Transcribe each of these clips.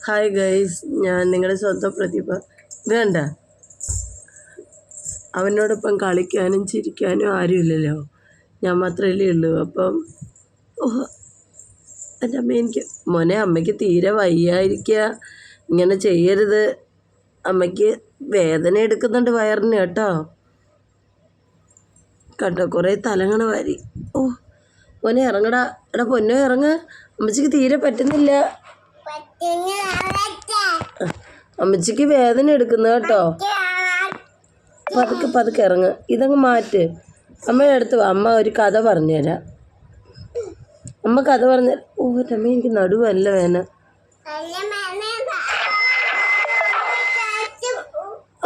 Hi guys, ഞാൻ നിങ്ങളുടെ സ്വന്തം പ്രതിഭ. ഇത് കണ്ട, അവനോടൊപ്പം കളിക്കാനും ചിരിക്കാനും ആരുമില്ലല്ലോ, ഞാൻ മാത്രമല്ലേ ഉള്ളൂ. അപ്പം എൻ്റെ അമ്മ എനിക്ക് മോനെ, അമ്മയ്ക്ക് തീരെ വയ്യായിരിക്കുക, ഇങ്ങനെ ചെയ്യരുത്. അമ്മയ്ക്ക് വേദന എടുക്കുന്നുണ്ട് വയറിന് കേട്ടോ. കണ്ടോ, കുറേ തലങ്ങണ വാരി. മോനെ ഇറങ്ങടാ, എടാ പൊന്നോ ഇറങ്ങ്, അമ്മച്ചിക്ക് തീരെ പറ്റുന്നില്ല. അമ്മച്ചിക്ക് വേദന എടുക്കുന്നു കേട്ടോ. പതുക്കെ പതുക്കെ ഇറങ്ങ്, ഇതങ്ങ് മാറ്റ്. അമ്മയുടെ അടുത്ത് വാ, അമ്മ ഒരു കഥ പറഞ്ഞുതരാം. അമ്മ കഥ പറഞ്ഞ രമ്മ, എനിക്ക് നടുവല്ല വേന.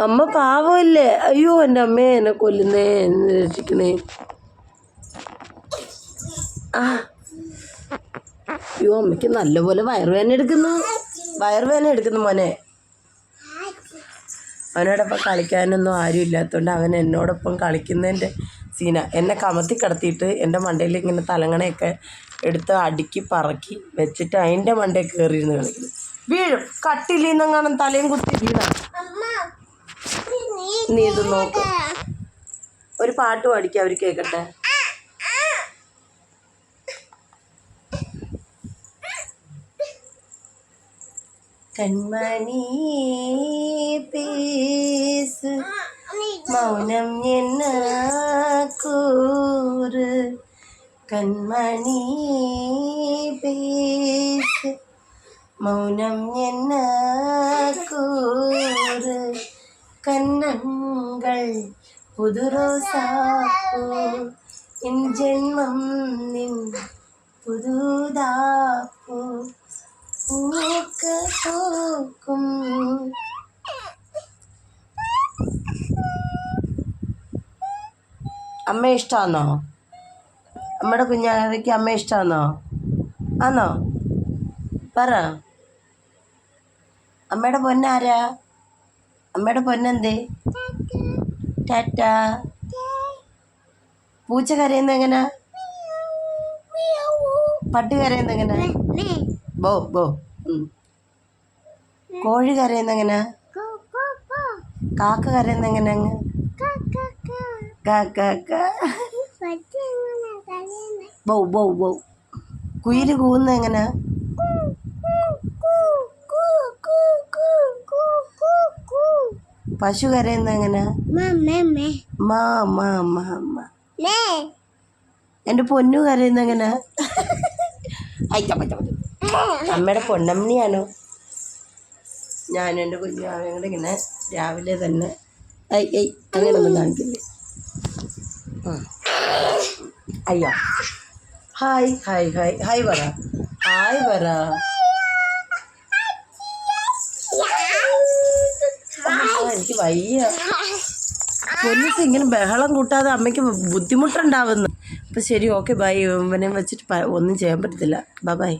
അമ്മ പാവമല്ലേ, അയ്യോ എൻ്റെ അമ്മയെ എന്നെ കൊല്ലുന്നേ, എന്നെ രക്ഷിക്കണേ. അയ്യോ അമ്മയ്ക്ക് നല്ലപോലെ വയറുവേദന എടുക്കുന്നു മോനെ. അവനോടൊപ്പം കളിക്കാനൊന്നും ആരും ഇല്ലാത്തതുകൊണ്ട് അവൻ എന്നോടൊപ്പം കളിക്കുന്നതിൻ്റെ സീന. എന്നെ കമത്തി കിടത്തിയിട്ട് എൻ്റെ മണ്ടയിൽ ഇങ്ങനെ തലങ്ങണയൊക്കെ എടുത്ത് അടുക്കി പറക്കി വെച്ചിട്ട് അതിൻ്റെ മണ്ടയിൽ കയറിയിരുന്ന് കളിക്കുന്നു. വീഴും, കട്ടിലിൽ നിന്നെങ്ങാനും തലയും കുത്തി വീണ. നീ ഇത് നോക്ക്, ഒരു പാട്ട് പാടിക്കാം, അവർ കേൾക്കട്ടെ. കൺമണി പേസ് മൗനം എന്ന കൂറ്, കൺമണി പേസ് മൗനം എന്ന കൂറ്, കണ്ണങ്ങൾ പുതുറോസാപ്പൂ, എൻ ജന്മം നിൻ പുതുതാപ്പൂ, പൂക്ക് പൂക്കും. അമ്മ ഇഷ്ടമാണോ? അമ്മയുടെ കുഞ്ഞാവയ്ക്ക് അമ്മ ഇഷ്ടമാണോ? ആണോ? പറ. അമ്മയുടെ പൊന്നാരാ? അമ്മയുടെ പൊന്നെന്തേ? ടാറ്റ. പൂച്ച കരയുന്ന എങ്ങനെ? പട്ടി കരയുന്ന എങ്ങനെ? ബോ ബോ. കോഴി കരയുന്ന എങ്ങനെ? കാക്ക കരയുന്ന എങ്ങനെ? ബോ ബോ ബോ. കുയില് കൂവുന്ന എങ്ങനെ? പശു കരയുന്ന എങ്ങനെ? മാ മാ മാ മാ. എൻ്റെ പൊന്നു കരയുന്ന എങ്ങനെ? അമ്മയുടെ പൊന്നമ്മണിയാണോ? ഞാനും എൻ്റെ കുഞ്ഞാവയും കൂടെ ഇങ്ങനെ രാവിലെ തന്നെ അങ്ങനെയൊന്നും കാണിക്കില്ലേ. അയ്യോ, ഹായ് ഹായ് ഹായ് ഹായ് പറ, ഹായ് പറ. എനിക്ക് വയ്യ പൊന്നിച്ച് ഇങ്ങനെ ബഹളം കൂട്ടാതെ അമ്മയ്ക്ക് ബുദ്ധിമുട്ടുണ്ടാവുന്നു. അപ്പം ശരി, ഓക്കെ ബൈ. ഇവനെ വെച്ചിട്ട് ഒന്നും ചെയ്യാൻ പറ്റത്തില്ല. ബൈ.